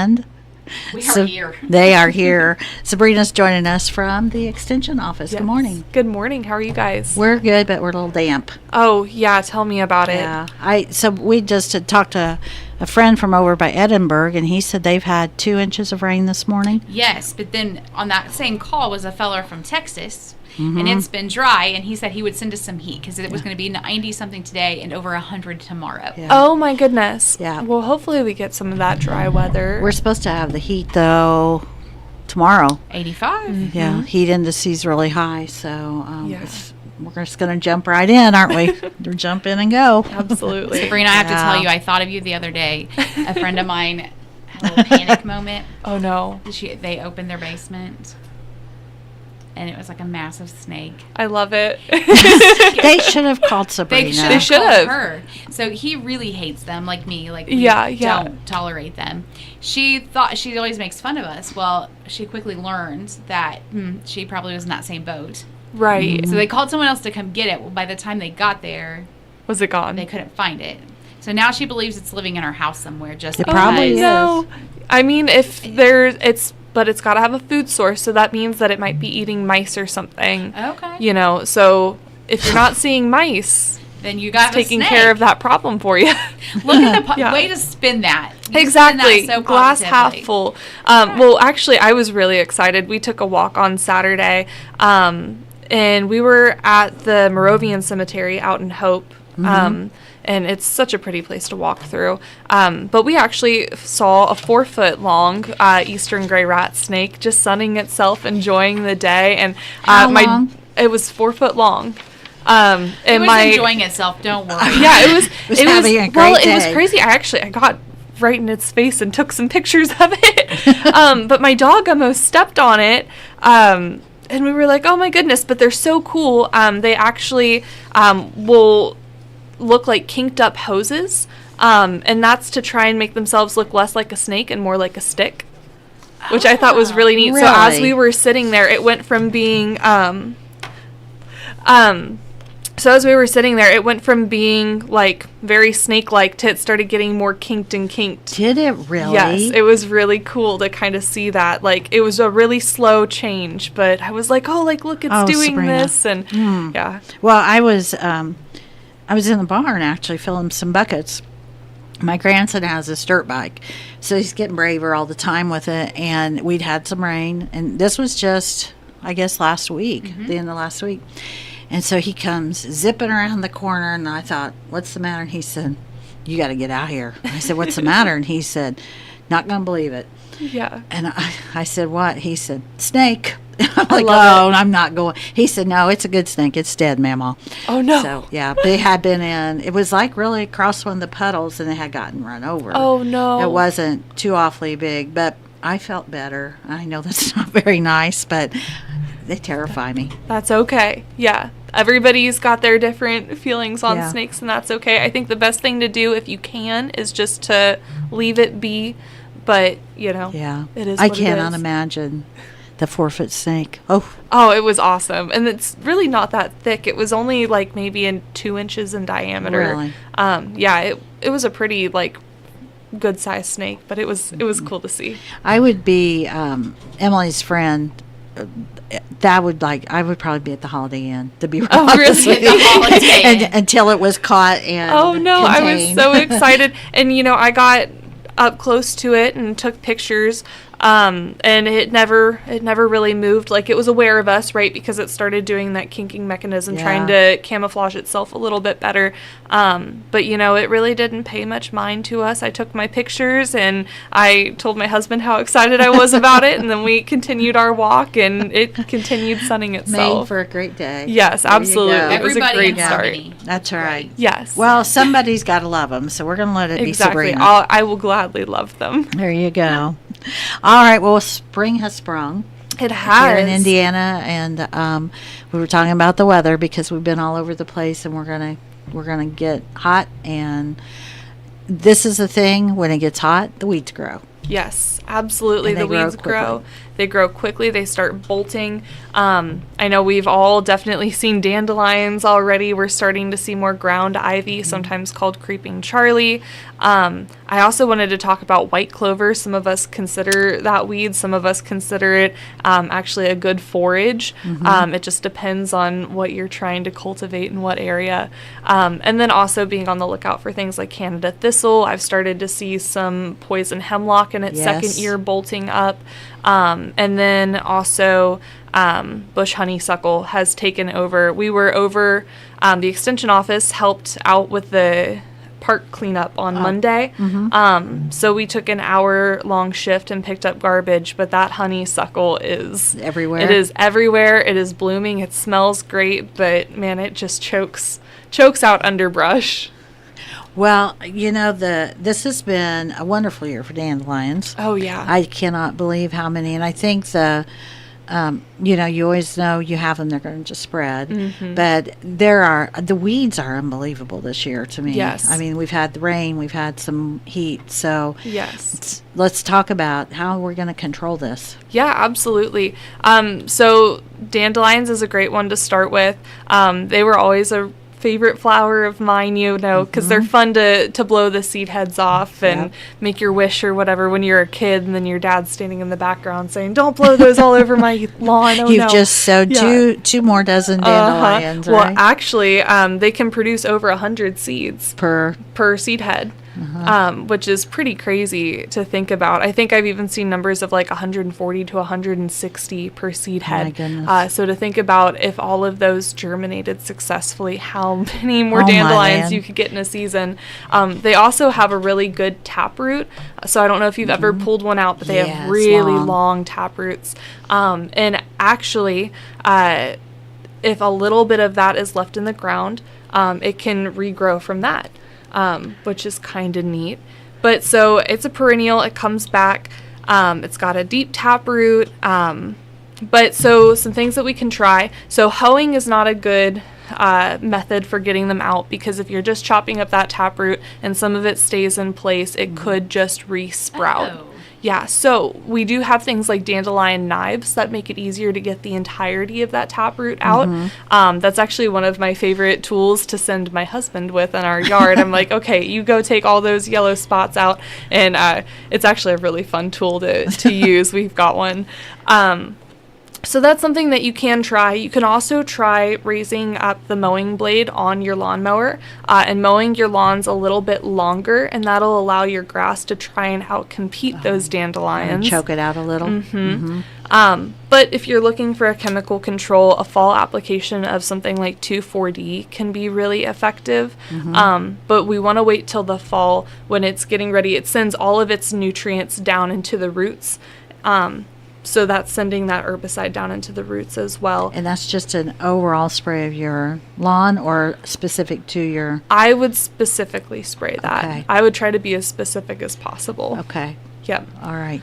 and We are here. They are here. Sabrina's joining us from the Extension office. Yes. Good morning. Good morning. How are you guys? We're good, but we're a little damp. Oh, yeah. Tell me about it. Yeah. So we just had talked to a friend from over by Edinburgh, and he said they've had 2 inches of rain this morning. Yes, but then on that same call was a feller from Texas, and it's been dry, and he said he would send us some heat because it was going to be 90-something today and over 100 tomorrow. Yeah. Oh, my goodness. Yeah. Well, hopefully we get some of that dry weather. We're supposed to have the heat, though, tomorrow. 85. Yeah, heat indices really high, so Yeah. we're just going to jump right in, aren't we? We'll jump in and go. Absolutely. Sabrina, I have to Yeah. tell you, I thought of you the other day. A friend of mine had a little panic moment. Oh, no. They opened their basement, and it was like a massive snake. I love it. They should have called Sabrina. They should have should've. called her. So he really hates them, like me. Like we Yeah. don't tolerate them. She thought she always makes fun of us. Well, she quickly learned that she probably was in that same boat. Right. So they called someone else to come get it. Well, by the time they got there, Was it gone? they couldn't find it. So now she believes it's living in her house somewhere. Just It because. probably is. No. I mean, but it's got to have a food source, so that means that it might be eating mice or something. Okay. So if you're not seeing mice, Then you got it's taking care of that problem for you. Look at the Yeah. way to spin that. You Exactly. spin that so Glass half positively. full. Well, actually, I was really excited. We took a walk on Saturday, and we were at the Moravian Cemetery out in Hope. And it's such a pretty place to walk through. But we actually saw a 4-foot long eastern gray rat snake just sunning itself, enjoying the day. And How long? It was 4 foot long. It was enjoying itself. Don't worry. Yeah, it was. was having a great It was day. crazy. I got right in its face and took some pictures of it. But my dog almost stepped on it. And we were like, oh my goodness! But they're so cool. They actually will look like kinked up hoses, and that's to try and make themselves look less like a snake and more like a stick, which I thought was really neat. So as Really? we were sitting there, it went from being So as we were sitting there, it went from being like very snake-like to it started getting more kinked and kinked. Did it really? Yes, it was really cool to kind of see that. Like, it was a really slow change, but I was like, oh, like, look, it's Oh, doing Sabrina. this. And yeah. Well, I was in the barn actually filling some buckets. My grandson has this dirt bike, so he's getting braver all the time with it. And we'd had some rain, and this was just, I guess, last week, the end of last week. And so he comes zipping around the corner, and I thought, what's the matter? And he said, you got to get out here. I said, what's the matter? And he said, not going to believe it. Yeah. And I said, what? He said, snake. I'm like, love oh, I'm not going. He said, no, it's a good snake. It's dead, Mama. Oh, no. So, yeah, they had been in, it was like really across one of the puddles, and they had gotten run over. Oh, no. It wasn't too awfully big, but I felt better. I know that's not very nice, but they terrify me. That's okay. Yeah. Everybody's got their different feelings on Yeah. snakes, and that's okay. I think the best thing to do, if you can, is just to leave it be. But, Yeah. it is I what it cannot is. imagine the 4-foot snake. Oh, Oh, it was awesome. And it's really not that thick. It was only like maybe 2 inches in diameter. Really? Yeah, it was a pretty like good sized snake, but it was cool to see. I would be Emily's friend. I would probably be at the Holiday Inn, to be Oh, honest really? with you. The Holiday Inn. And, until it was caught and Oh no, I was contained. so excited. And I got up close to it and took pictures. And it never really moved. Like, it was aware of us, right? Because it started doing that kinking mechanism, Yeah. trying to camouflage itself a little bit better. But it really didn't pay much mind to us. I took my pictures and I told my husband how excited I was about it. And then we continued our walk and it continued sunning Made itself. for a great day. Yes, There you absolutely. go. It was a Everybody great in start. harmony. That's right. Yes. Well, somebody's got to love them, so we're going to let it exactly. be Sabrina. I will gladly love them. There you go. All right. Well, spring has sprung It has. here in Indiana, and we were talking about the weather because we've been all over the place, and we're gonna get hot. And this is the thing: when it gets hot, the weeds grow. Yes, absolutely. And they The weeds grow grow. quickly. They grow quickly. They start bolting. I know we've all definitely seen dandelions already. We're starting to see more ground ivy, sometimes called creeping Charlie. I also wanted to talk about white clover. Some of us consider that weed. Some of us consider it actually a good forage. It just depends on what you're trying to cultivate in what area. And then also being on the lookout for things like Canada thistle. I've started to see some poison hemlock in its second Yes. year bolting up. And then also bush honeysuckle has taken over. We were over, the extension office helped out with the park cleanup on Monday. So we took an hour-long shift and picked up garbage, but that honeysuckle is Everywhere. It is everywhere. It is blooming. It smells great, but man, it just chokes out underbrush. Well, this has been a wonderful year for dandelions. Oh yeah. I cannot believe how many, and I think you always know you have them, they're going to spread, but the weeds are unbelievable this year to me. Yes. I mean, we've had the rain, we've had some heat, so Yes. let's talk about how we're going to control this. Yeah, absolutely. So dandelions is a great one to start with. They were always a favorite flower of mine, because they're fun to blow the seed heads off and Yep. make your wish or whatever when you're a kid, and then your dad's standing in the background saying, "Don't blow those all over my lawn." Oh, You've no. just sowed Yeah. two more dozen dandelions, Well, right? actually, they can produce over 100 seeds per seed head, which is pretty crazy to think about. I think I've even seen numbers of like 140 to 160 per seed head. My goodness. So to think about if all of those germinated successfully, how many more Oh, my dandelions land. you could get in a season. They also have a really good taproot. So I don't know if you've ever pulled one out, but they Yeah, have it's really long. long taproots. And actually, if a little bit of that is left in the ground, it can regrow from that, which is kind of neat. But so it's a perennial. It comes back. It's got a deep taproot. But so some things that we can try. So hoeing is not a good method for getting them out, because if you're just chopping up that taproot and some of it stays in place, it could just re-sprout. Oh. Yeah, so we do have things like dandelion knives that make it easier to get the entirety of that taproot out. That's actually one of my favorite tools to send my husband with in our yard. I'm like, okay, you go take all those yellow spots out, and it's actually a really fun tool to use. We've got one. So that's something that you can try. You can also try raising up the mowing blade on your lawnmower and mowing your lawns a little bit longer, and that'll allow your grass to try and outcompete those and dandelions. choke it out a little. But if you're looking for a chemical control, a fall application of something like 2,4-D can be really effective. But we want to wait till the fall when it's getting ready. It sends all of its nutrients down into the roots. So that's sending that herbicide down into the roots as well. And that's just an overall spray of your lawn, or specific to your... I would specifically spray that. Okay. I would try to be as specific as possible. Okay. Yep. All right.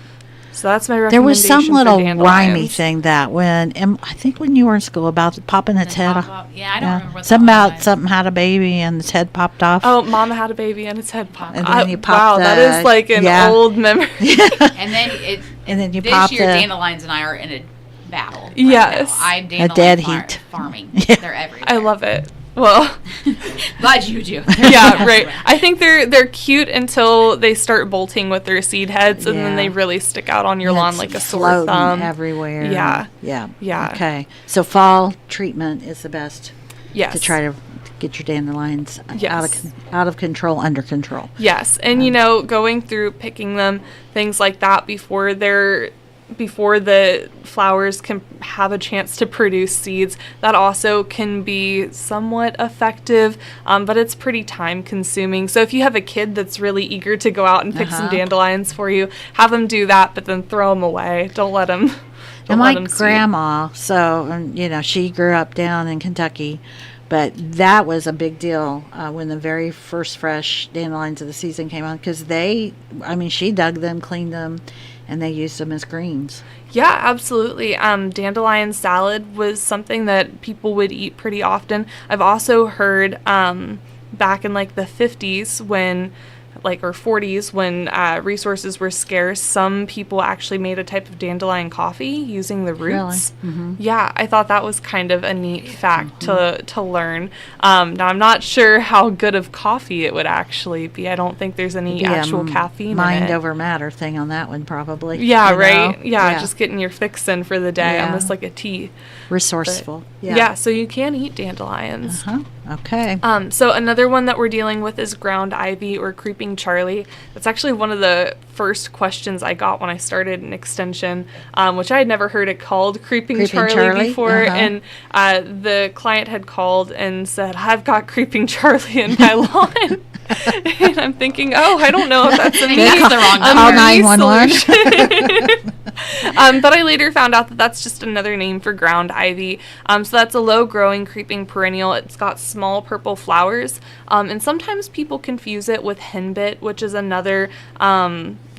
So that's my There recommendation. was some for little dandelions. rhymey thing that I think when you were in school about popping its head off. Yeah, I don't remember what Something that about was. something had a baby and its head popped off. Oh, Mama had a baby and its head popped. And then you pop wow, that the- is like an yeah. old memory. And then And then you this pop year, the... dandelions and I are in a battle. right Yes. now. I'm dandelion dead heat. farming. Yeah. They're everywhere. I love it. Well, Glad you do. yeah, right. I think they're cute until they start bolting with their seed heads, and then Yeah. they really stick out on your and lawn it's like a sore floating thumb. everywhere. Yeah. Yeah. Yeah. Okay. So fall treatment is the best Yes. to try to get your dandelions Yes. out of control, under control. Yes, and going through picking them, things like that before the flowers can have a chance to produce seeds, that also can be somewhat effective, but it's pretty time consuming. So if you have a kid that's really eager to go out and pick some dandelions for you, have them do that, but then throw them away. Don't let them. And my grandma, she grew up down in Kentucky, but that was a big deal when the very first fresh dandelions of the season came on, because she dug them, cleaned them, and they used them as greens. Yeah, absolutely. Dandelion salad was something that people would eat pretty often. I've also heard back in like the 50s when or 40s, when resources were scarce, some people actually made a type of dandelion coffee using the roots. Yeah, I thought that was kind of a neat fact to learn. Now, I'm not sure how good of coffee it would actually be. I don't think there's any actual caffeine in mind it. over matter thing on that one, probably. Yeah, you right? know? Yeah, just getting your fix in for the day, Yeah. almost like a tea. resourceful. Yeah, so you can eat dandelions. Okay. So another one that we're dealing with is ground ivy or creeping Charlie. That's actually one of the first questions I got when I started an extension, which I had never heard it called creeping Charlie before. And the client had called and said, "I've got creeping Charlie in my lawn." And I'm thinking, oh, I don't know if that's a That's the wrong number. Call 911. But I later found out that that's just another name for ground ivy. So that's a low-growing creeping perennial. It's got small purple flowers, and sometimes people confuse it with henbit, which is another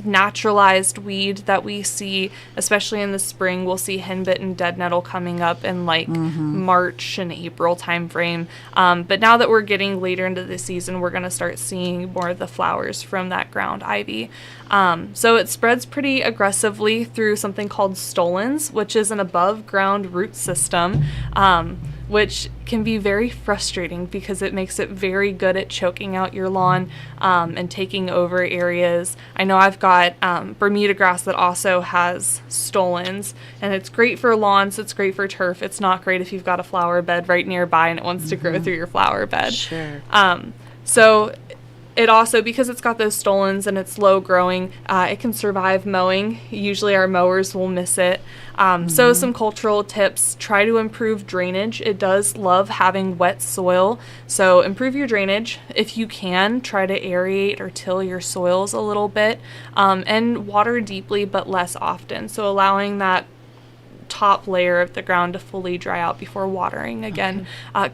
naturalized weed that we see, especially in the spring. We'll see henbit and dead nettle coming up in like March and April timeframe. But now that we're getting later into the season, we're going to start seeing more of the flowers from that ground ivy. So it spreads pretty aggressively through something called stolons, which is an above ground root system, which can be very frustrating because it makes it very good at choking out your lawn and taking over areas. I know I've got Bermuda grass that also has stolons, and it's great for lawns, it's great for turf. It's not great if you've got a flower bed right nearby and it wants to grow through your flower bed. Sure. So it also, because it's got those stolons and it's low growing, it can survive mowing. Usually our mowers will miss it. So some cultural tips: try to improve drainage. It does love having wet soil, so improve your drainage. If you can, try to aerate or till your soils a little bit, and water deeply but less often, so allowing that top layer of the ground to fully dry out before watering again.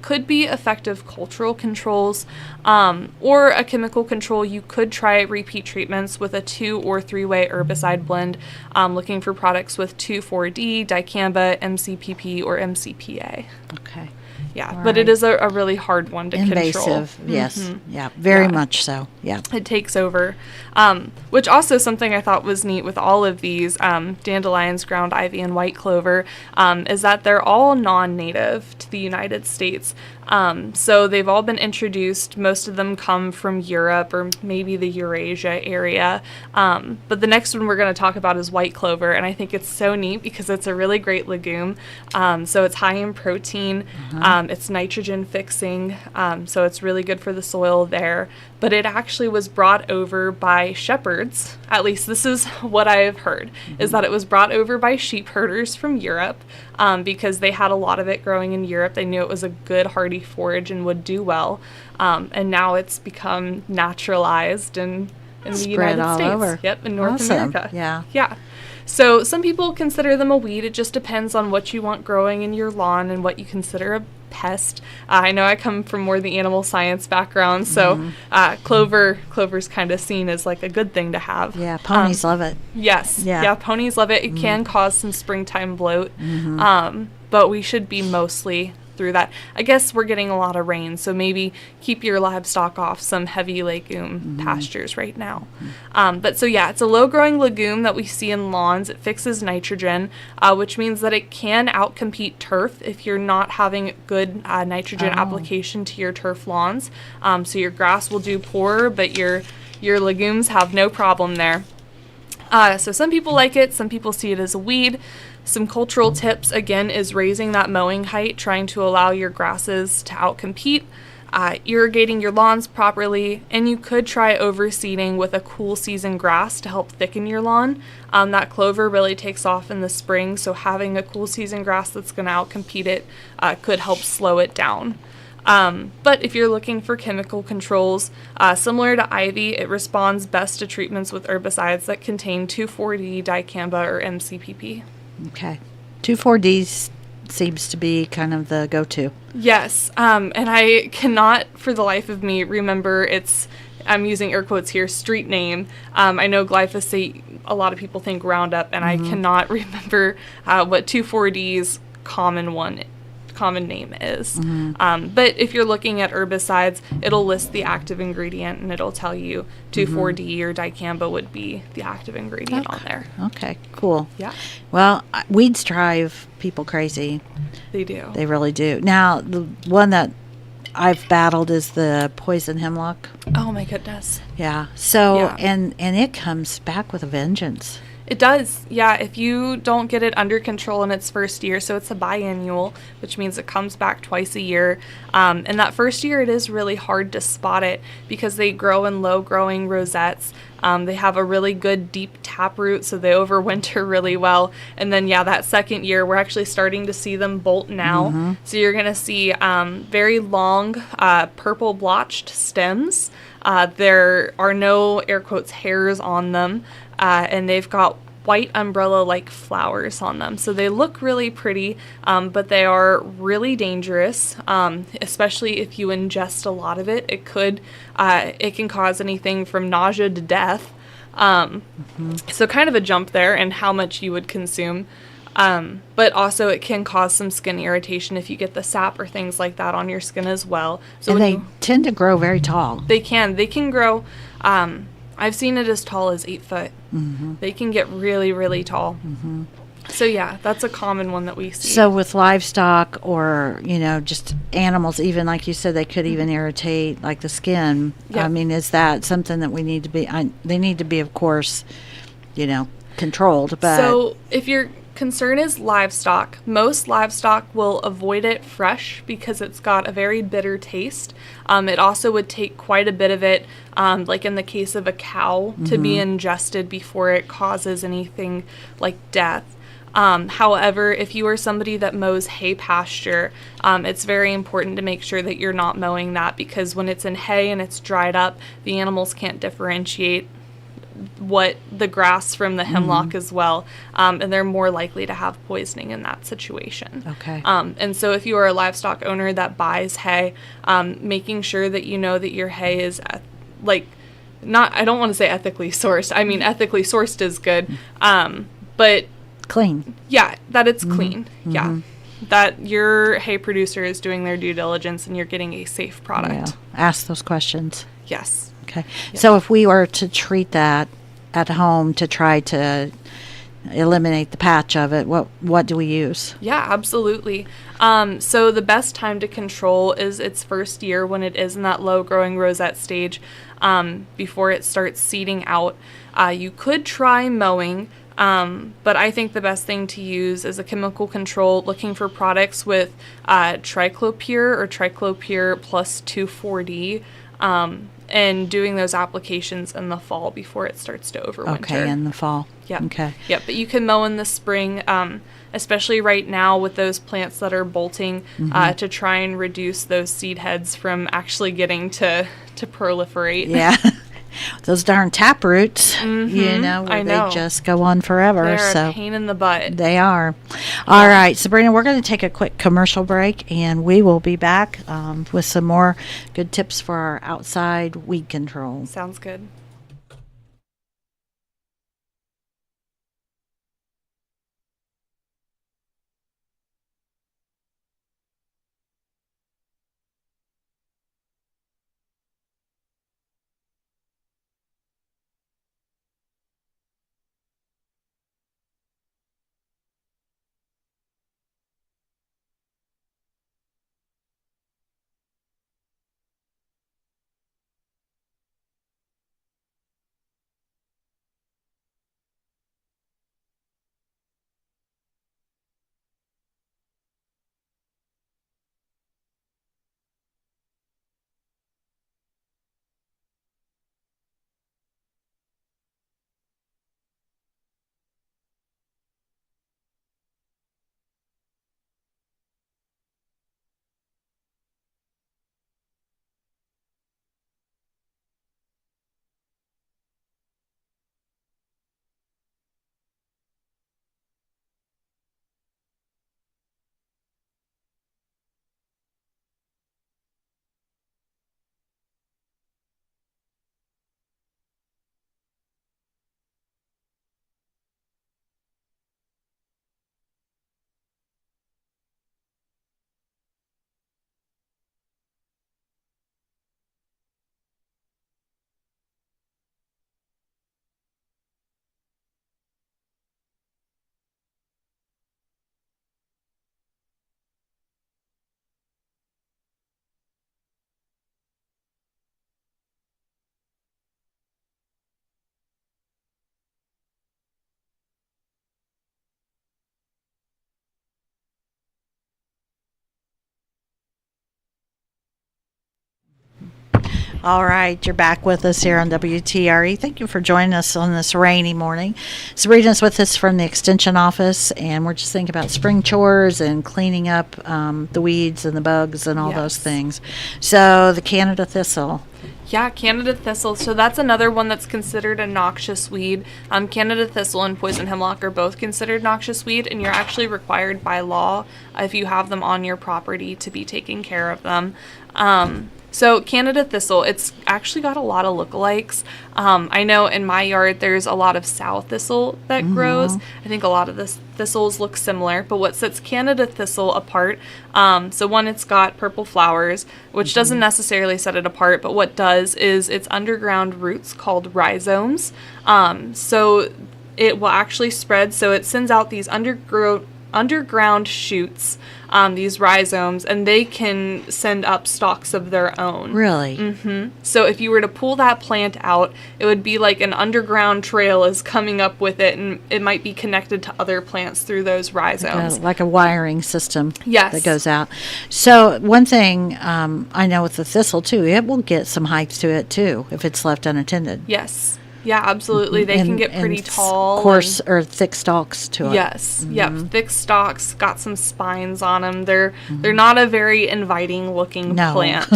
Could be effective cultural controls, or a chemical control. You could try repeat treatments with a 2 or 3-way herbicide blend, looking for products with 2,4-D, dicamba, MCPP, or MCPA. Okay. Yeah, All but it right. is a really hard one to control. Invasive. Yes. Yeah. Very much so. Yeah. It takes over, which also something I thought was neat with all of these dandelions, ground ivy, and white clover, is that they're all non-native to the United States. So they've all been introduced. Most of them come from Europe or maybe the Eurasia area. But the next one we're going to talk about is white clover, and I think it's so neat because it's a really great legume. So it's high in protein. It's nitrogen fixing, so it's really good for the soil there. But it actually was brought over by shepherds. At least this is what I have heard, is that it was brought over by sheep herders from Europe, because they had a lot of it growing in Europe. They knew it was a good hardy forage and would do well. And now it's become naturalized in the Spread United all States. over. Yep, in North Awesome. America. Yeah. Yeah. So some people consider them a weed. It just depends on what you want growing in your lawn and what you consider a pest. I know I come from more the animal science background, so clover's kind of seen as like a good thing to have. Yeah. Ponies love it. Yes. Yeah. Yeah, ponies love it. It can cause some springtime bloat, but we should be mostly through that. I guess we're getting a lot of rain, so maybe keep your livestock off some heavy legume pastures right now. But so yeah, it's a low-growing legume that we see in lawns. It fixes nitrogen, which means that it can outcompete turf if you're not having good nitrogen application to your turf lawns. So your grass will do poorer, but your legumes have no problem there. So some people like it, some people see it as a weed. Some cultural tips, again, is raising that mowing height, trying to allow your grasses to outcompete, irrigating your lawns properly, and you could try overseeding with a cool season grass to help thicken your lawn. That clover really takes off in the spring, so having a cool season grass that's going to outcompete it could help slow it down. But if you're looking for chemical controls, similar to ivy, it responds best to treatments with herbicides that contain 2,4-D, dicamba, or MCPP. Okay. 2,4-D seems to be kind of the go-to. Yes, and I cannot for the life of me remember I'm using air quotes here, street name. I know glyphosate, a lot of people think Roundup, and I cannot remember what 2,4-D's common common name is. But if you're looking at herbicides, it'll list the active ingredient and it'll tell you 2,4-D or dicamba would be the active ingredient on there. Okay, cool. Yeah, Well, weeds drive people crazy. they do. They really do. Now, the one that I've battled is the poison hemlock. Oh my goodness. Yeah. So, Yeah. and it comes back with a vengeance. It does, yeah. If you don't get it under control in its first year, so it's a biannual, which means it comes back twice a year. And that first year, it is really hard to spot it because they grow in low-growing rosettes. They have a really good deep taproot, so they overwinter really well. And then, yeah, that second year, we're actually starting to see them bolt now. So you're going to see very long purple blotched stems. There are no, air quotes, hairs on them. And they've got white umbrella-like flowers on them. So they look really pretty, but they are really dangerous, especially if you ingest a lot of it. It can cause anything from nausea to death. So kind of a jump there in how much you would consume. But also it can cause some skin irritation if you get the sap or things like that on your skin as well. So And when they tend to grow very tall. they can grow, I've seen it as tall as 8 foot. They can get really, really tall. So yeah, that's a common one that we see. So with livestock or, just animals, even like you said, they could even irritate like the skin. Yeah. I mean, is that something that we need to be, they need to be, of course, controlled, but So if your concern is livestock, most livestock will avoid it fresh because it's got a very bitter taste. It also would take quite a bit of it, like in the case of a cow, to be ingested before it causes anything like death. However, if you are somebody that mows hay pasture, it's very important to make sure that you're not mowing that because when it's in hay and it's dried up, the animals can't differentiate what the grass from the hemlock as well, and they're more likely to have poisoning in that situation. Okay. And so if you are a livestock owner that buys hay, making sure that you know that your hay is I don't want to say ethically sourced. I mean, ethically sourced is good, but clean. yeah, that it's clean. Yeah. That your hay producer is doing their due diligence and you're getting a safe product. Yeah. Ask those questions. Yes. Okay. So if we were to treat that at home to try to eliminate the patch of it, what do we use? Yeah, absolutely. So the best time to control is its first year when it is in that low growing rosette stage, before it starts seeding out. You could try mowing, but I think the best thing to use is a chemical control, looking for products with triclopyr or triclopyr plus 2,4-D, and doing those applications in the fall before it starts to overwinter. Okay, in the fall. Yep. Okay. Yep, but you can mow in the spring, especially right now with those plants that are bolting, to try and reduce those seed heads from actually getting to proliferate. Yeah. Those darn tap roots, I know. they just go on forever. They're So a pain in the butt. they are. All right, Sabrina, we're going to take a quick commercial break, and we will be back with some more good tips for our outside weed control. Sounds good. All right, you're back with us here on WTRE. Thank you for joining us on this rainy morning. Sabrina's with us from the Extension Office, and we're just thinking about spring chores and cleaning up the weeds and the bugs and all those Yes. things. So the Canada thistle. Yeah, Canada thistle. So that's another one that's considered a noxious weed. Canada thistle and poison hemlock are both considered noxious weed, and you're actually required by law, if you have them on your property, to be taking care of them. So Canada thistle, it's actually got a lot of lookalikes. I know in my yard there's a lot of sow thistle that grows. I think a lot of the thistles look similar, but what sets Canada thistle apart, so one, it's got purple flowers, which doesn't necessarily set it apart, but what does is its underground roots called rhizomes. So it will actually spread, so it sends out these underground shoots, these rhizomes, and they can send up stalks of their own. Really? So if you were to pull that plant out, it would be like an underground trail is coming up with it, and it might be connected to other plants through those rhizomes. Like a wiring system Yes. that goes out. So one thing I know with the thistle, too, it will get some height to it, too, if it's left unattended. Yes. Yeah, absolutely. They can get pretty tall. Coarse or thick stalks to it. Yes. Yep. Thick stalks, got some spines on them. They're not a very inviting looking No. plant.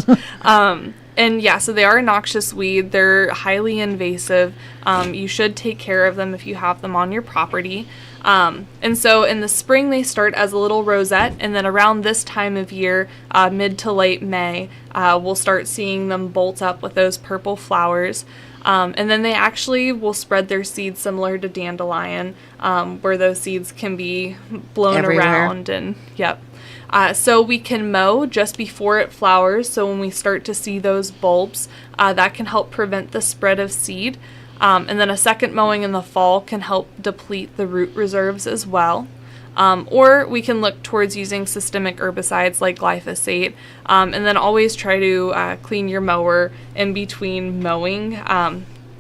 And yeah, so they are a noxious weed. They're highly invasive. You should take care of them if you have them on your property. And so in the spring, they start as a little rosette, and then around this time of year, mid to late May, we'll start seeing them bolt up with those purple flowers. And then they actually will spread their seeds similar to dandelion, where those seeds can be blown Everywhere. around. And yep. So we can mow just before it flowers. So when we start to see those bulbs, that can help prevent the spread of seed. And then a second mowing in the fall can help deplete the root reserves as well. Or we can look towards using systemic herbicides like glyphosate, and then always try to clean your mower in between mowing.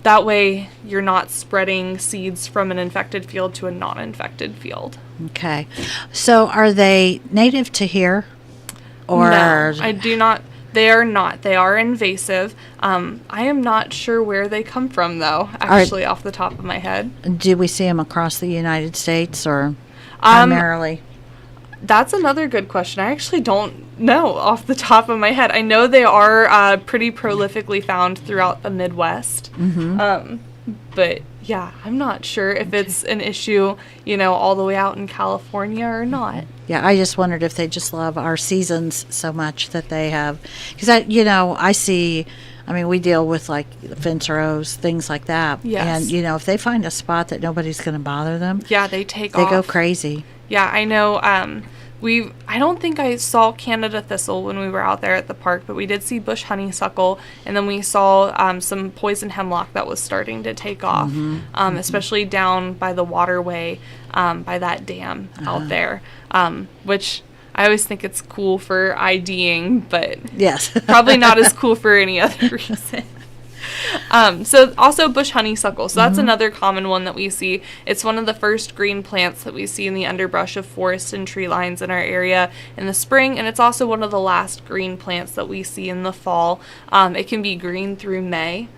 That way you're not spreading seeds from an infected field to a non-infected field. Okay. So are they native to here? Or No, I do not. They are not. They are invasive. I am not sure where they come from, though, actually, off the top of my head. do we see them across the United States or primarily? That's another good question. I actually don't know off the top of my head. I know they are pretty prolifically found throughout the Midwest. But yeah, I'm not sure if it's an issue, all the way out in California or not. Yeah, I just wondered if they just love our seasons so much that they have, because I see, we deal with like fence rows, things like that. Yes. And if they find a spot that nobody's going to bother them, Yeah, they take they off. go crazy. Yeah, I know. I don't think I saw Canada thistle when we were out there at the park, but we did see bush honeysuckle, and then we saw some poison hemlock that was starting to take off, especially down by the waterway, by that dam out there, which I always think it's cool for IDing, but Yes. probably not as cool for any other reason. So also bush honeysuckle. So that's another common one that we see. It's one of the first green plants that we see in the underbrush of forests and tree lines in our area in the spring, and it's also one of the last green plants that we see in the fall. It can be green through May.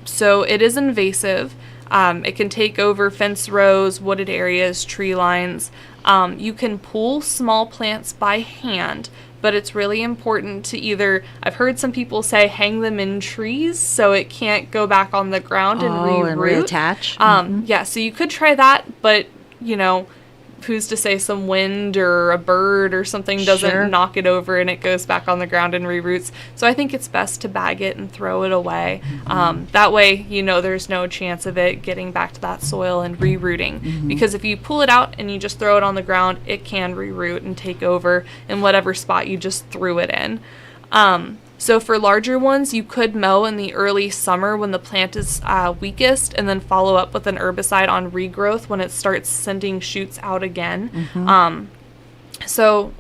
So it is invasive. It can take over fence rows, wooded areas, tree lines. You can pull small plants by hand, but it's really important to either, I've heard some people say, hang them in trees so it can't go back on the ground and reroot. And reattach. Yeah, so you could try that, but, who's to say some wind or a bird or something doesn't Sure. knock it over and it goes back on the ground and reroots. So I think it's best to bag it and throw it away. That way, there's no chance of it getting back to that soil and rerooting. Because if you pull it out and you just throw it on the ground, it can reroot and take over in whatever spot you just threw it in. So for larger ones, you could mow in the early summer when the plant is weakest, and then follow up with an herbicide on regrowth when it starts sending shoots out again.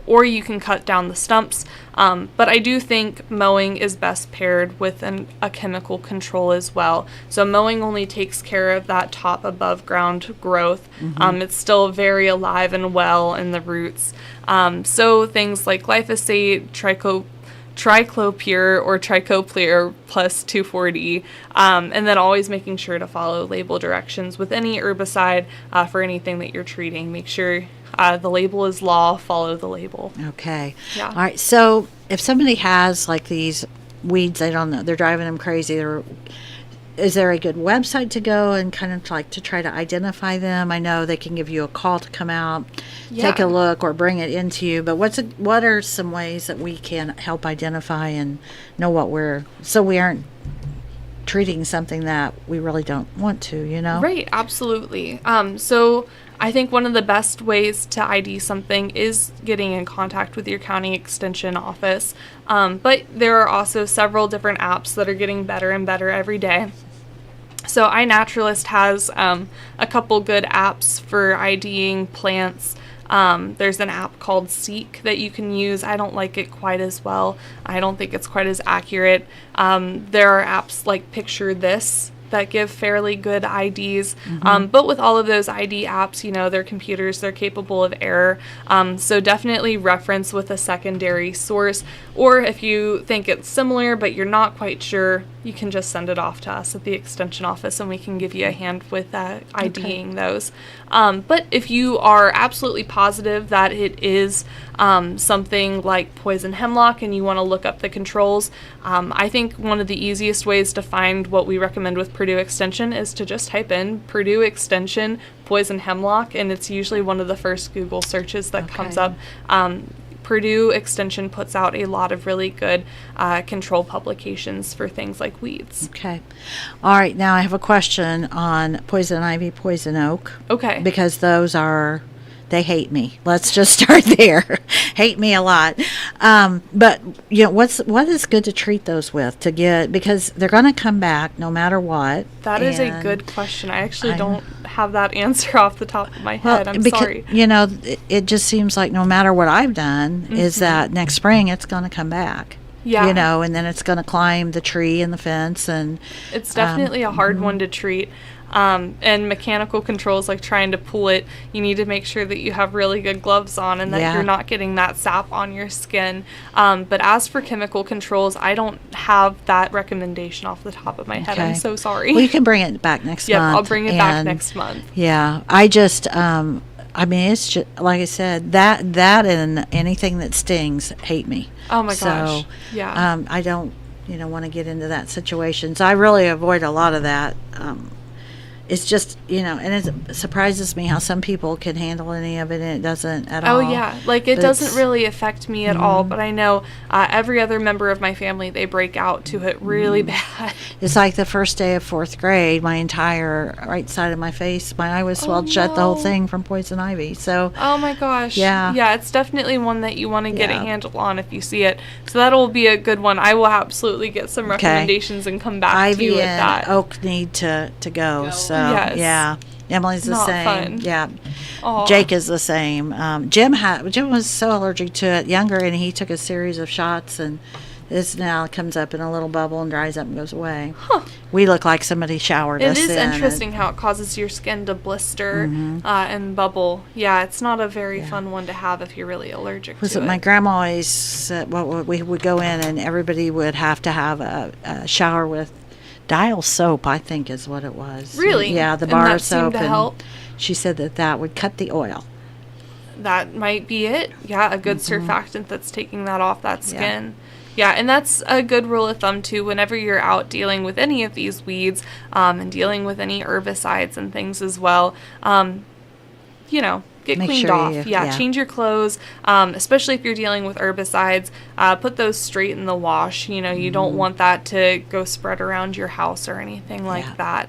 Or you can cut down the stumps. But I do think mowing is best paired with a chemical control as well. So mowing only takes care of that top above ground growth. It's still very alive and well in the roots. So things like glyphosate, triclopyr or tricoplyr plus 2,4-D, and then always making sure to follow label directions with any herbicide for anything that you're treating. Make sure the label is law, follow the label. Okay. Yeah. All right. So if somebody has like these weeds, they don't know, they're driving them crazy. Is there a good website to go and kind of like to try to identify them? I know they can give you a call to come out, take Yeah. a look, or bring it into you. But what are some ways that we can help identify and know so we aren't treating something that we really don't want to, you know? Right, absolutely. So I think one of the best ways to ID something is getting in contact with your county extension office. But there are also several different apps that are getting better and better every day. So iNaturalist has a couple good apps for IDing plants. There's an app called Seek that you can use. I don't like it quite as well. I don't think it's quite as accurate. There are apps like Picture This that give fairly good IDs. But with all of those ID apps, they're computers, they're capable of error. So definitely reference with a secondary source. Or if you think it's similar but you're not quite sure, you can just send it off to us at the extension office and we can give you a hand with IDing those. But if you are absolutely positive that it is something like poison hemlock and you want to look up the controls, I think one of the easiest ways to find what we recommend with Purdue Extension is to just type in Purdue Extension poison hemlock, and it's usually one of the first Google searches that comes up. Purdue Extension puts out a lot of really good control publications for things like weeds. Okay. All right. Now I have a question on poison ivy, poison oak. Okay. Because they hate me. Let's just start there. Hate me a lot. But what is good to treat those with because they're going to come back no matter what. That is a good question. I actually don't have that answer off the top of my head. I'm sorry. It just seems like no matter what I've done is that next spring it's going to come back. Yeah. And then it's going to climb the tree and the fence, and it's definitely a hard one to treat. And mechanical controls, like trying to pull it, you need to make sure that you have really good gloves on and that you're not getting that sap on your skin. But as for chemical controls, I don't have that recommendation off the top of my head. I'm so sorry. Well, you can bring it back next month. Yep, I'll bring it back next month. Yeah, I just, it's just, like I said, that and anything that stings hate me. Oh my gosh. So, yeah. I don't, want to get into that situation. So I really avoid a lot of that. It's just, and it surprises me how some people can handle any of it and it doesn't at all. Oh, yeah. Like, it doesn't really affect me at all, but I know every other member of my family, they break out to it really bad. It's like the first day of 4th grade, my entire right side of my face, my eye was swelled shut, the whole thing from poison ivy. So. Oh, my gosh. Yeah. Yeah, it's definitely one that you want to get a handle on if you see it. So that'll be a good one. I will absolutely get some recommendations and come back to you with that. Ivy and oak need to go. So. Yes. Yeah, Emily's the Not same. fun. Yeah, Aw. Jake is the same. Jim was so allergic to it younger, and he took a series of shots, and this now comes up in a little bubble and dries up and goes away. Huh. We look like somebody showered us. It is in interesting how it causes your skin to blister and bubble. Yeah, it's not a very fun one to have if you're really allergic to it. My grandma always said, we would go in and everybody would have to have a shower with Dial soap, I think is what it was. Really? Yeah, the And bar that soap. seemed to help? She said that would cut the oil. That might be it. Yeah, a good surfactant that's taking that off that skin. Yeah, and that's a good rule of thumb too. Whenever you're out dealing with any of these weeds and dealing with any herbicides and things as well, get Make cleaned sure off. yeah. Change your clothes, especially if you're dealing with herbicides. Put those straight in the wash. You don't want that to go spread around your house or anything like that.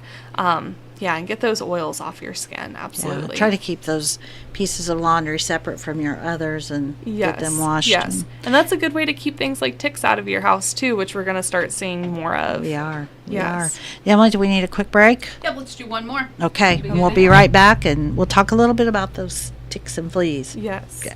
And get those oils off your skin. Absolutely. Yeah, try to keep those pieces of laundry separate from your others and get them washed. Yes, and that's a good way to keep things like ticks out of your house too, which we're going to start seeing more of. We are. Yes. Emily, do we need a quick break? Yeah, let's do one more. Okay, Be and we'll good. be right back, and we'll talk a little bit about those ticks and fleas. Yes. Okay.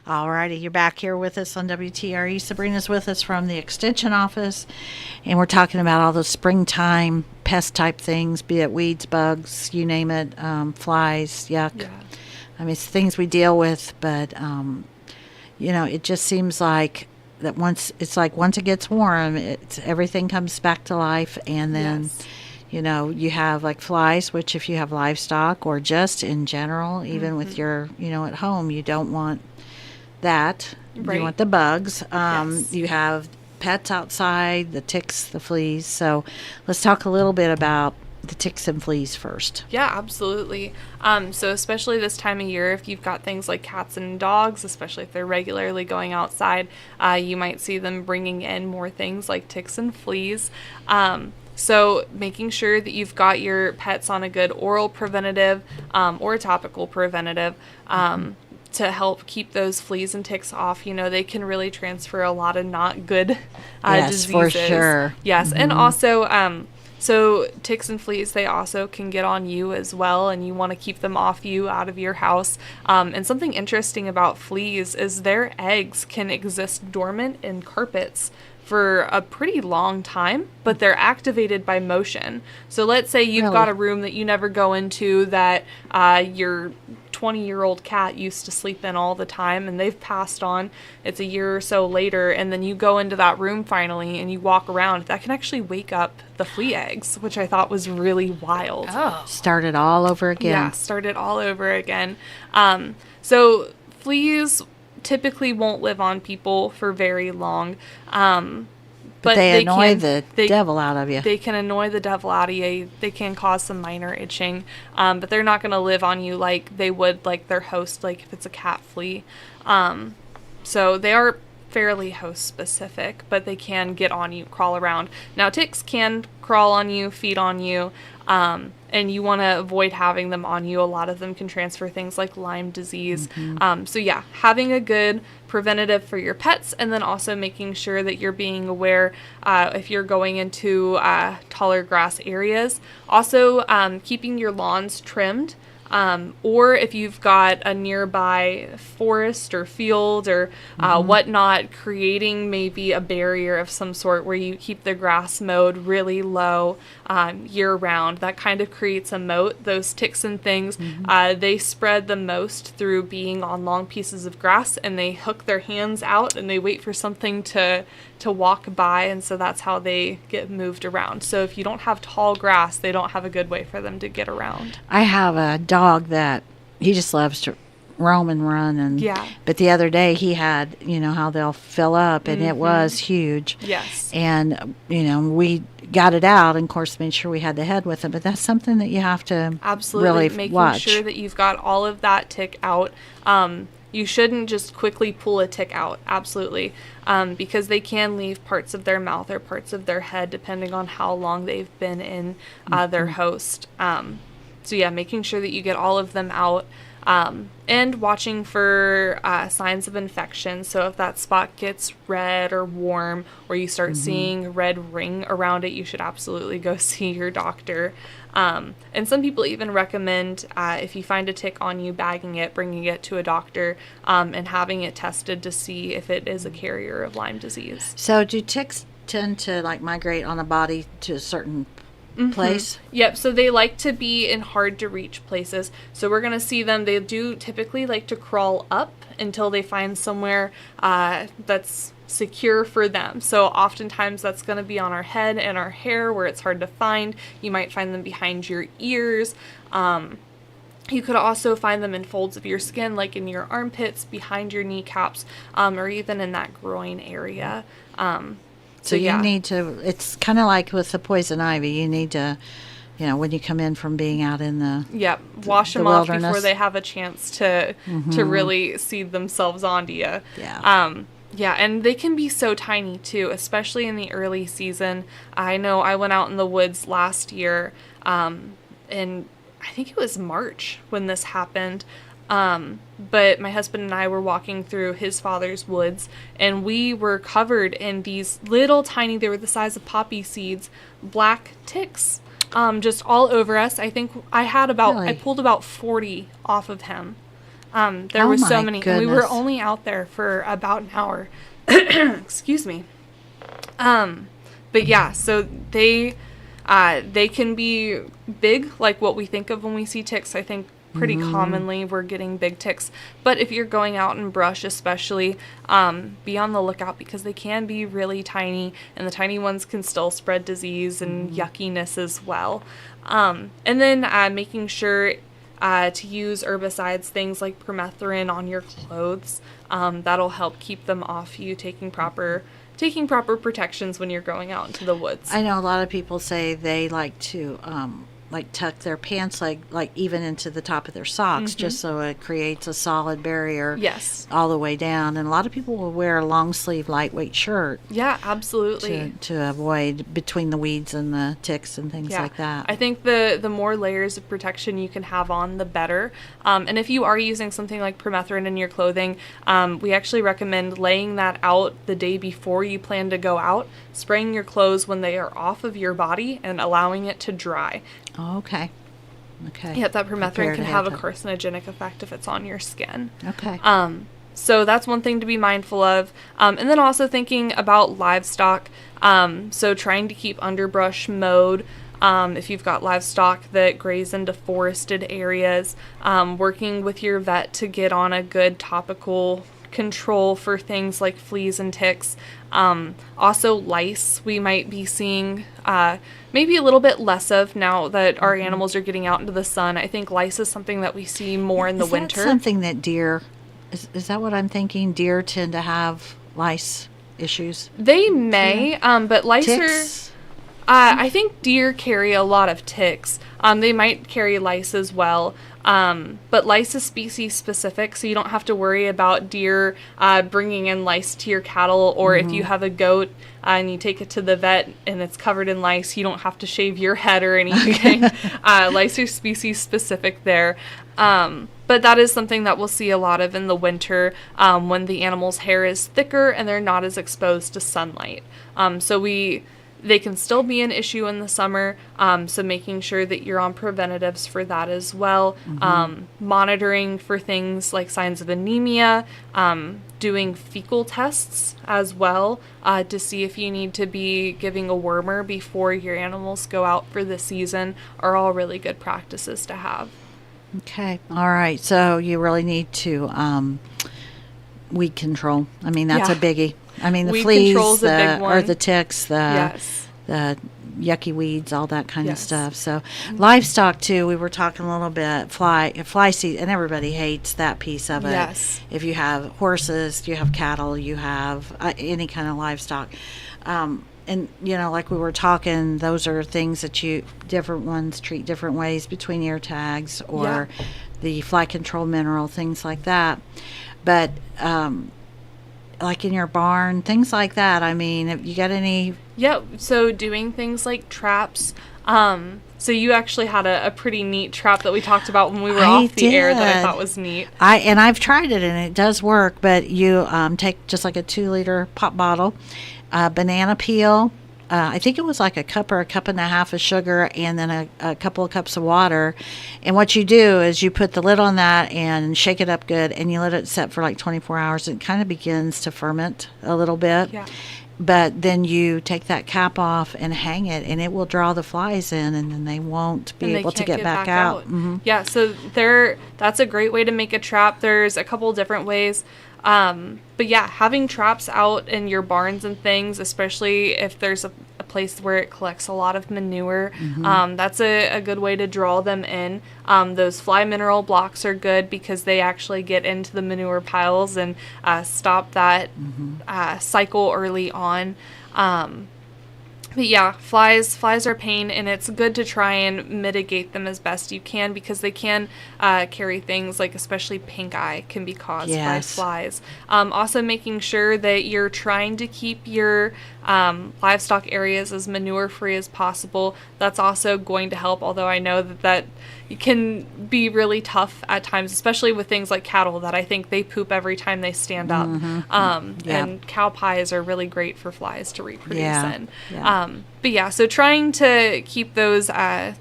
Alrighty, you're back here with us on WTRE. Sabrina's with us from the Extension office, and we're talking about all those springtime pest type things, be it weeds, bugs, you name it, flies, yuck. Yeah. I mean, it's things we deal with, but it just seems like that once it gets warm, everything comes back to life, and then. Yes. You have like flies, which if you have livestock or just in general, even with your, at home, you don't want that. Right. You want the bugs. Yes. You have pets outside, the ticks, the fleas. So let's talk a little bit about the ticks and fleas first. Yeah, absolutely. So especially this time of year, if you've got things like cats and dogs, especially if they're regularly going outside, you might see them bringing in more things like ticks and fleas. So making sure that you've got your pets on a good oral preventative or topical preventative to help keep those fleas and ticks off. They can really transfer a lot of not good Yes, diseases. for sure. Yes, and also so ticks and fleas, they also can get on you as well, and you want to keep them off you, out of your house. And something interesting about fleas is their eggs can exist dormant in carpets for a pretty long time, but they're activated by motion. So let's say you've got a room that you never go into that your 20-year-old cat used to sleep in all the time, and they've passed on. It's a year or so later, and then you go into that room finally and you walk around. That can actually wake up the flea eggs, which I thought was really wild. Oh. Start it all over again. Yeah, start it all over again. So fleas typically won't live on people for very long. But they annoy the devil out of you. They can annoy the devil out of you. They can cause some minor itching, but they're not going to live on you like they would like their host, like if it's a cat flea. So they are fairly host specific, but they can get on you, crawl around. Now ticks can crawl on you, feed on you, and you want to avoid having them on you. A lot of them can transfer things like Lyme disease. So yeah, having a good preventative for your pets, and then also making sure that you're being aware if you're going into taller grass areas. Also keeping your lawns trimmed. Or if you've got a nearby forest or field or whatnot, creating maybe a barrier of some sort where you keep the grass mowed really low year round. That kind of creates a moat. Those ticks and things, they spread the most through being on long pieces of grass, and they hook their hands out and they wait for something to walk by, and so that's how they get moved around. So if you don't have tall grass, they don't have a good way for them to get around. I have a dog that he just loves to roam and run, and but the other day he had, how they'll fill up, and it was huge. Yes. And we got it out, and of course made sure we had the head with it, but that's something that you have to absolutely really making watch. Sure that you've got all of that tick out. You shouldn't just quickly pull a tick out, absolutely, because they can leave parts of their mouth or parts of their head depending on how long they've been in their host. So yeah, making sure that you get all of them out, and watching for signs of infection. So if that spot gets red or warm, or you start seeing a red ring around it, you should absolutely go see your doctor. And some people even recommend, if you find a tick on you, bagging it, bringing it to a doctor, and having it tested to see if it is a carrier of Lyme disease. So do ticks tend to migrate on a body to a certain place? Yep, so they like to be in hard to reach places. So we're going to see them, they do typically like to crawl up until they find somewhere that's secure for them. So oftentimes that's going to be on our head and our hair where it's hard to find. You might find them behind your ears. You could also find them in folds of your skin, like in your armpits, behind your kneecaps, or even in that groin area. So you need to, it's kind of like with the poison ivy, you need to, when you come in from being out in the wash them off wilderness before they have a chance to really seed themselves onto you. Yeah, and they can be so tiny too, especially in the early season. I know I went out in the woods last year, and I think it was March when this happened. But my husband and I were walking through his father's woods, and we were covered in these little tiny, they were the size of poppy seeds, black ticks, just all over us. I think I had I pulled about 40 off of him. There Oh were so my many. And we were goodness. only out there for about an hour. Excuse me. But yeah, so they can be big, like what we think of when we see ticks. I think pretty commonly we're getting big ticks. But if you're going out in brush especially, be on the lookout because they can be really tiny, and the tiny ones can still spread disease and yuckiness as well. And then making sure to use herbicides, things like permethrin on your clothes. That'll help keep them off you, taking proper protections when you're going out into the woods. I know a lot of people say they like to like tuck their pants like even into the top of their socks just so it creates a solid barrier Yes. all the way down. And a lot of people will wear a long sleeve lightweight shirt Yeah, absolutely. to avoid between the weeds and the ticks and things like that. I think the more layers of protection you can have on, the better. And if you are using something like permethrin in your clothing, we actually recommend laying that out the day before you plan to go out, spraying your clothes when they are off of your body, and allowing it to dry. Oh, okay. Yeah, that permethrin Prepared can ahead have a of time. carcinogenic effect if it's on your skin. Okay. So that's one thing to be mindful of. And then also thinking about livestock. So trying to keep underbrush mowed. If you've got livestock that graze into forested areas, working with your vet to get on a good topical control for things like fleas and ticks. Also lice we might be seeing maybe a little bit less of now that our animals are getting out into the sun. I think lice is something that we see more in the Is winter. that something that deer is that what I'm thinking? Deer tend to have lice issues. They may, but lice Ticks? are... I think deer carry a lot of ticks. They might carry lice as well. But lice is species specific, so you don't have to worry about deer bringing in lice to your cattle, or if you have a goat and you take it to the vet and it's covered in lice, you don't have to shave your head or anything. Lice are species specific there. But that is something that we'll see a lot of in the winter when the animal's hair is thicker and they're not as exposed to sunlight. They can still be an issue in the summer, so making sure that you're on preventatives for that as well. Monitoring for things like signs of anemia, doing fecal tests as well to see if you need to be giving a wormer before your animals go out for the season are all really good practices to have. Okay. All right. So you really need to weed control. I mean, that's a Yeah. biggie. I mean, the Weed fleas, control's a big or one. the ticks, Yes. the yucky weeds, all that kind of Yes. stuff. So livestock too. We were talking a little bit fly season, and everybody hates that piece of it. Yes. If you have horses, you have cattle, you have any kind of livestock. And like we were talking, those are things that different ones treat different ways between ear tags or the fly control mineral, things like that. But like in your barn, things like that. I mean, have you got any? Yep. So doing things like traps. So you actually had a pretty neat trap that we talked about when we were I off the air that I did. thought was neat. I've tried it and it does work. But you take just like a 2-liter pop bottle, banana peel. I think it was like a cup or a cup and a half of sugar, and then a couple of cups of water. And what you do is you put the lid on that and shake it up good, and you let it set for like 24 hours. It kind of begins to ferment a little bit. Yeah. But then you take that cap off and hang it, and it will draw the flies in, and then they won't be And they able to can't get back out. Mm-hmm. Yeah, so that's a great way to make a trap. There's a couple different ways. But yeah, having traps out in your barns and things, especially if there's a place where it collects a lot of manure, that's a good way to draw them in. Those fly mineral blocks are good because they actually get into the manure piles and stop that cycle early on. But yeah, flies are a pain, and it's good to try and mitigate them as best you can because they can carry things like especially pink eye can be caused by Yes. flies. Also making sure that you're trying to keep your livestock areas as manure free as possible. That's also going to help, although I know that can be really tough at times, especially with things like cattle that I think they poop every time they stand up. Yeah. And cow pies are really great for flies to reproduce Yeah. in. Yeah. But yeah, so trying to keep those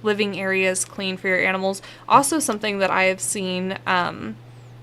living areas clean for your animals. Also something that I have seen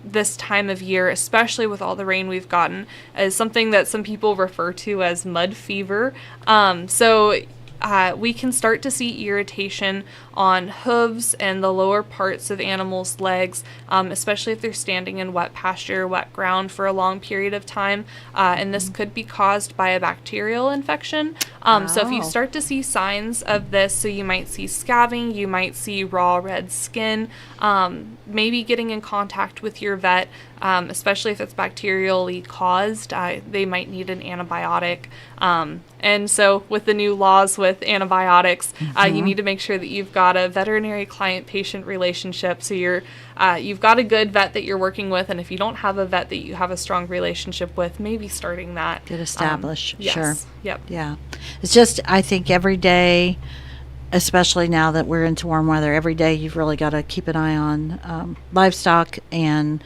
this time of year, especially with all the rain we've gotten, is something that some people refer to as mud fever. We can start to see irritation on hooves and the lower parts of animals' legs, especially if they're standing in wet pasture, wet ground for a long period of time. And this could be caused by a bacterial infection. So if you start to see signs of this, so you might see scabbing, you might see raw red skin, maybe getting in contact with your vet, especially if it's bacterially caused, they might need an antibiotic. And so with the new laws with antibiotics, you need to make sure that you've got a veterinary client-patient relationship. So you've got a good vet that you're working with, and if you don't have a vet that you have a strong relationship with, maybe starting that. Get established. Yes. Sure. Yep. Yeah. It's just, I think every day, especially now that we're into warm weather, every day you've really got to keep an eye on livestock and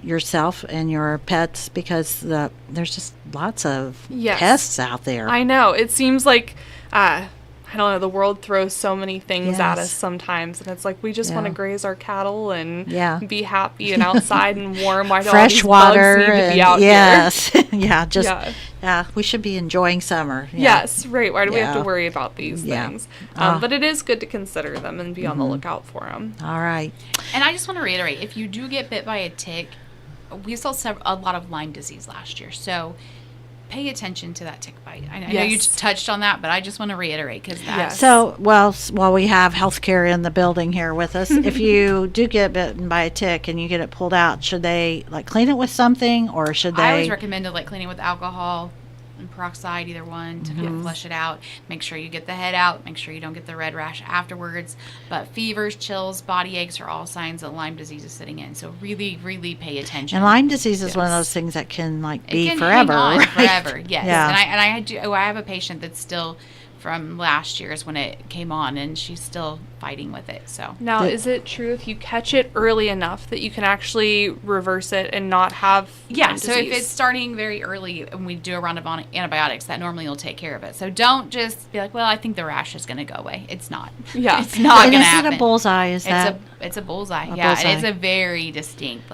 yourself and your pets, because there's just lots of pests out there. I know. It seems like, I don't know, the world throws so many things at us sometimes, and it's like we just want to graze our cattle and be happy and outside and warm. Why do all these water bugs need to be out here? We should be enjoying summer. Yes, right. Why do we have to worry about these things? But it is good to consider them and be on the lookout for them. All right. And I just want to reiterate, if you do get bit by a tick, we saw a lot of Lyme disease last year, so pay attention to that tick bite. I know you touched on that, but I just want to reiterate, because that's... So, while we have healthcare in the building here with us, if you do get bitten by a tick and you get it pulled out, should they clean it with something, or should they... I always recommend cleaning with alcohol and peroxide, either one, to kind of flush it out. Make sure you get the head out. Make sure you don't get the red rash afterwards. But fevers, chills, body aches are all signs that Lyme disease is sitting in. So really, really pay attention. And Lyme disease is one of those things that can be can forever. Hang on right? forever. Yes. Yeah. And I have a patient that's still from last year's when it came on, and she's still fighting with it. So now, is it true if you catch it early enough that you can actually reverse it and not have Lyme so disease? if it's starting very early and we do a round of antibiotics, that normally will take care of it. So don't just be like, well, I think the rash is going to go away. It's not. Yeah. It's not going to happen. Is it a bullseye? It's a bullseye. A yeah, bullseye. and it's a very distinct,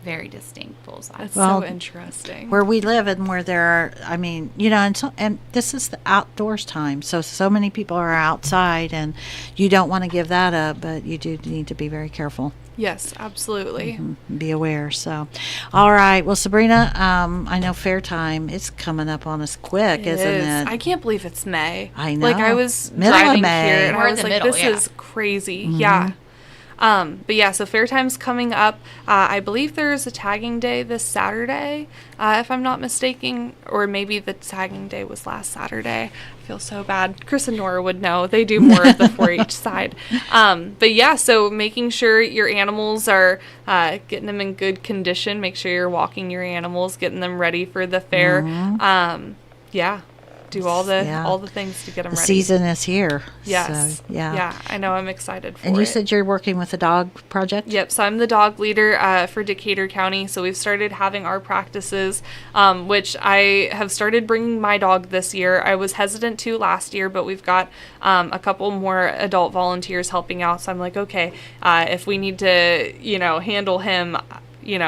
very distinct bullseye. That's so interesting. Where we live and where there are, and this is the outdoors time, so many people are outside, and you don't want to give that up, but you do need to be very careful. Yes, absolutely. Be aware. So, all right. Well, Sabrina, I know fair time is coming up on us quick, isn't it? I can't believe it's May. I know. I was Middle of driving May. here and We're I in was the like, middle, this yeah. is crazy. Yeah. So fair time's coming up. I believe there is a tagging day this Saturday, if I'm not mistaken, or maybe the tagging day was last Saturday. I feel so bad. Chris and Nora would know. They do more of the 4-H side. So making sure your animals are getting them in good condition. Make sure you're walking your animals, getting them ready for the fair. Do all the things to get them The ready. season is here. Yes. So, yeah. I know. I'm excited for it. And you said you're working with the dog project? Yep. So I'm the dog leader for Decatur County. So we've started having our practices, which I have started bringing my dog this year. I was hesitant to last year, but we've got a couple more adult volunteers helping out. So I'm like, okay, if we need to, handle him,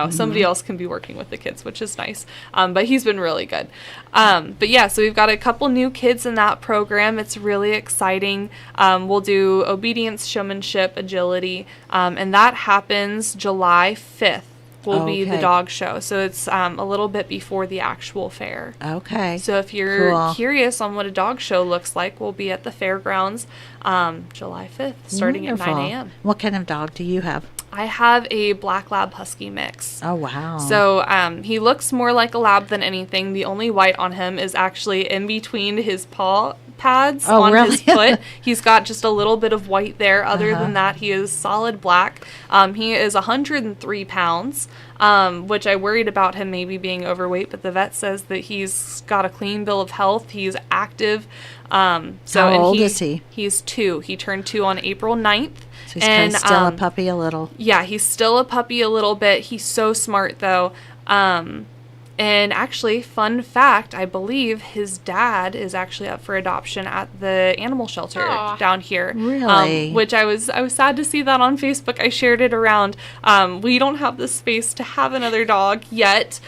somebody else can be working with the kids, which is nice. But he's been really good. So we've got a couple new kids in that program. It's really exciting. We'll do obedience, showmanship, agility, and that happens July 5th. Will be the dog show. So it's a little bit before the actual fair. Okay. So if you're Cool. curious on what a dog show looks like, we'll be at the fairgrounds July 5th, starting Wonderful. at 9 a.m. What kind of dog do you have? I have a black lab husky mix. Oh, wow. So he looks more like a lab than anything. The only white on him is actually in between his paw pads on really? his foot. He's got just a little bit of white there. Other than that, he is solid black. He is 103 pounds, which I worried about him maybe being overweight, but the vet says that he's got a clean bill of health. He's active. How old is he? He's 2. He turned 2 on April 9th. So he's kind of still a puppy a little. Yeah, he's still a puppy a little bit. He's so smart, though. And actually, fun fact, I believe his dad is actually up for adoption at the animal shelter Aw. down here. Really? Which I was sad to see that on Facebook. I shared it around. We don't have the space to have another dog yet.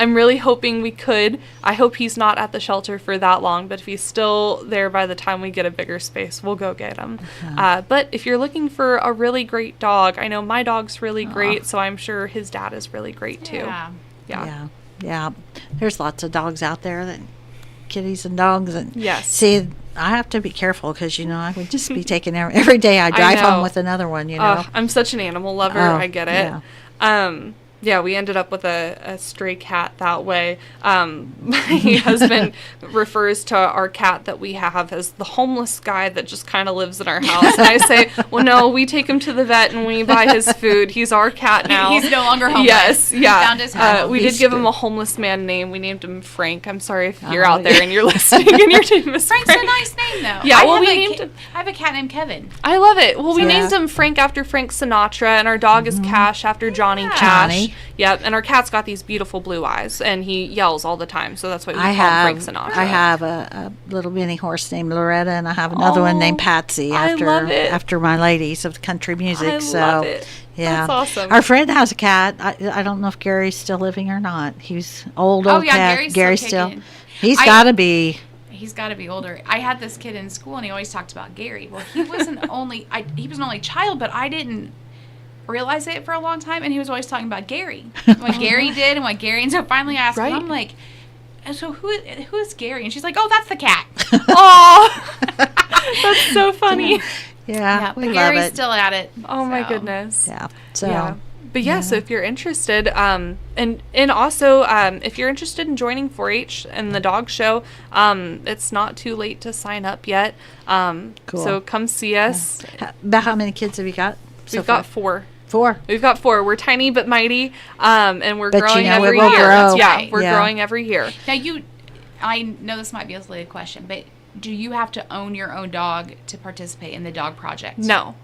I'm really hoping we could. I hope he's not at the shelter for that long, but if he's still there by the time we get a bigger space, we'll go get him. But if you're looking for a really great dog, I know my dog's really great, so I'm sure his dad is really great too. Yeah. Yeah. Yeah. There's lots of dogs out there, that kitties and dogs. And Yes. see, I have to be careful because, I would just be taking every day I drive know. home with another one, I'm such an animal lover. Oh, I get it. Yeah, we ended up with a stray cat that way. My husband refers to our cat that we have as the homeless guy that just kind of lives in our house. And I say, well, no, we take him to the vet and we buy his food. He's our cat now. He's no longer homeless. Yes, yeah. He found his home. We He's did give him good. a homeless man name. We named him Frank. I'm sorry if you're Oh, out there and you're listening and your name is Frank's Frank. a nice name, though. Yeah, well, have we a named ki- him- I have a cat named Kevin. I love it. Well, we Yeah. named him Frank after Frank Sinatra, and our dog is Cash after Johnny Yeah. Cash. Johnny. Yep, and our cat's got these beautiful blue eyes, and he yells all the time, so that's why we I call him have Frank Sinatra. I have a little mini horse named Loretta, and I have another one named Patsy I love it. after my ladies of country music. I so love it. yeah, That's awesome. Our friend has a cat. I don't know if Gary's still living or not. He's old Oh, old yeah, cat. Gary's still kicking. He's I- got to be. He's got to be older. I had this kid in school, and he always talked about Gary. Well, he wasn't he was an only child, but I didn't realize it for a long time, and he was always talking about Gary. What Gary did and what Gary, and so finally I asked Right. him, I'm like, and so who is Gary? And she's like, oh, that's the cat. Oh, that's so funny. Yeah, But we love Gary's it. still at it. Oh my so. goodness. Yeah. So Yeah. But yeah, so if you're interested, and also if you're interested in joining 4-H and the dog show, it's not too late to sign up yet. Cool. So come see us. About how many kids have you got? We've got 4. 4. We've got 4. We're tiny but mighty, and we're But growing it every will year. grow. Yeah, Right. we're Yeah. growing every year. Now I know this might be a silly question, but do you have to own your own dog to participate in the dog project? No.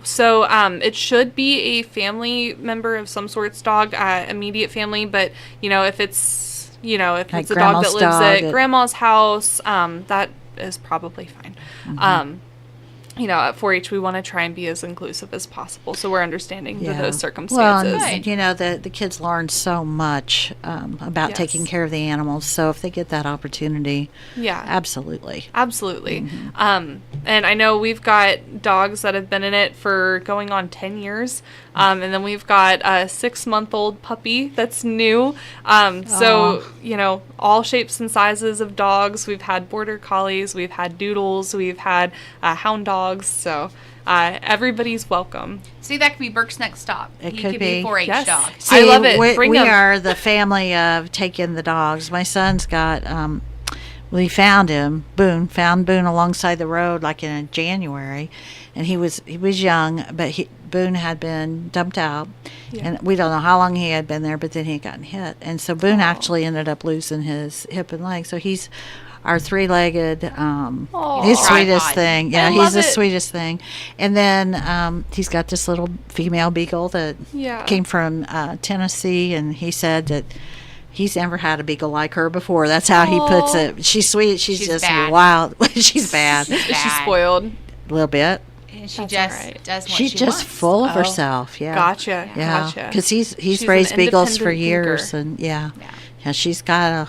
So it should be a family member of some sort's dog, immediate family. But if it's if Like it's a dog grandma's that lives dog at grandma's house, that is probably fine. At 4-H we want to try and be as inclusive as possible, so we're understanding to those circumstances. Well, and, Good. the kids learn so much about Yes. taking care of the animals. So if they get that opportunity, Yeah. absolutely. Absolutely. And I know we've got dogs that have been in it for going on 10 years. And then we've got a 6-month-old puppy that's new. So, all shapes and sizes of dogs. We've had border collies, we've had doodles, we've had hound dogs. So everybody's welcome. See, that could be Burke's next stop. It He could could be be. 4-H Yes. dog. I love it. We, Bring we 'em. are the family of taking the dogs. My son's got, we found him, found Boone alongside the road like in January. And he was young, but Boone had been dumped out. Yeah. And we don't know how long he had been there, but then he had gotten hit. And so Boone actually ended up losing his hip and leg. So he's our 3-legged, his sweetest Tripod. thing. Yeah, I he's love the it. sweetest thing. And then he's got this little female beagle that Yeah. came from Tennessee, and he said that he's never had a beagle like her before. That's how he puts Aw. it. She's sweet. She's She's just bad. wild. She's bad. Is she Bad. spoiled? A little bit. And she That's just all right. does what She's she just wants. full of Oh. herself. Yeah. Gotcha. Yeah, Gotcha. because he's She's an raised beagles for independent years, thinker. and yeah, Yeah. she's got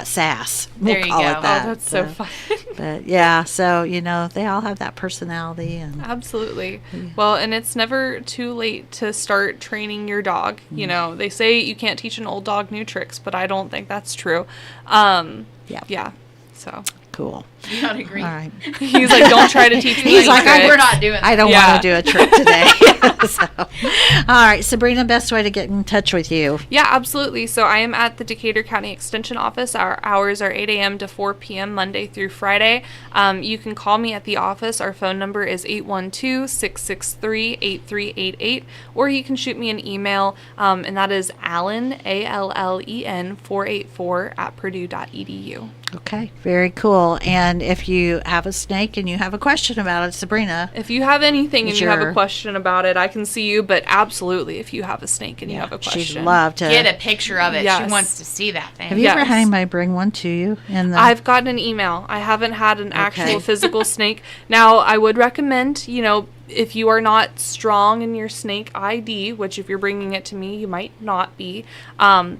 sass. There We'll you call go. it Oh, that. Oh, that's so fun. But yeah, so they all have that personality, and Absolutely. Well, and it's never too late to start training your dog. They say you can't teach an old dog new tricks, but I don't think that's true. Yeah. So cool. You don't agree? All right. he's like, don't try to teach me. He's any like, tricks. We're not doing that. I don't Yeah. want to do a trick today. So, all right, Sabrina, best way to get in touch with you. Yeah, absolutely. So I am at the Decatur County Extension Office. Our hours are 8 a.m. to 4 p.m. Monday through Friday. You can call me at the office. Our phone number is 812-663-8388, or you can shoot me an email, and that is Allen, ALLEN 484 @purdue.edu. Okay, very cool. And if you have a snake and you have a question about it, Sabrina, If you have anything and you have a Sure. question about it, I can see you. But absolutely, if you have a snake and you have a question, she'd love to. Get a picture of it. Yes. She wants to see that thing. Have you ever Yes. had anybody bring one to you? In the I've gotten an email. I haven't had an Okay. actual physical snake. Now, I would recommend, if you are not strong in your snake ID, which if you're bringing it to me, you might not be,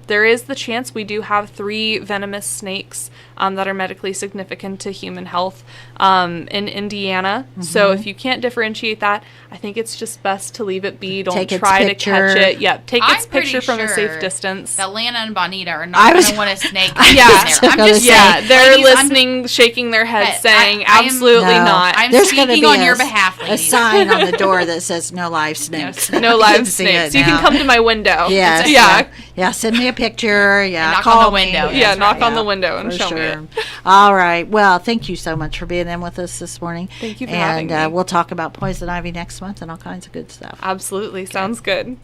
there is the chance we do have 3 venomous snakes that are medically significant to human health in Indiana. So if you can't differentiate that, I think it's just best to leave it be. Don't Take its try to picture. catch it. Yep, take its I'm pretty picture from a safe sure distance. that Lana and Bonita are I not was- going to want a snake. Yeah. in there. I'm gonna just say- Yeah, saying, they're ladies, I'm- listening, shaking their heads, But saying, I am- absolutely No. not. I'm There's gonna speaking be on a your s- behalf, a ladies. sign on the door that says "No live snakes." No I live can see snakes. it You can now. come to my window. Yes. Yeah. Yeah. Send me a picture. Yeah. And knock call on the me. window. Yeah, That's knock right. on the window and For show me sure. it. All right. Well, thank you so much for being in with us this morning. Thank you for and having me. we'll talk about poison ivy next month and all kinds of good stuff. Absolutely. Sounds good.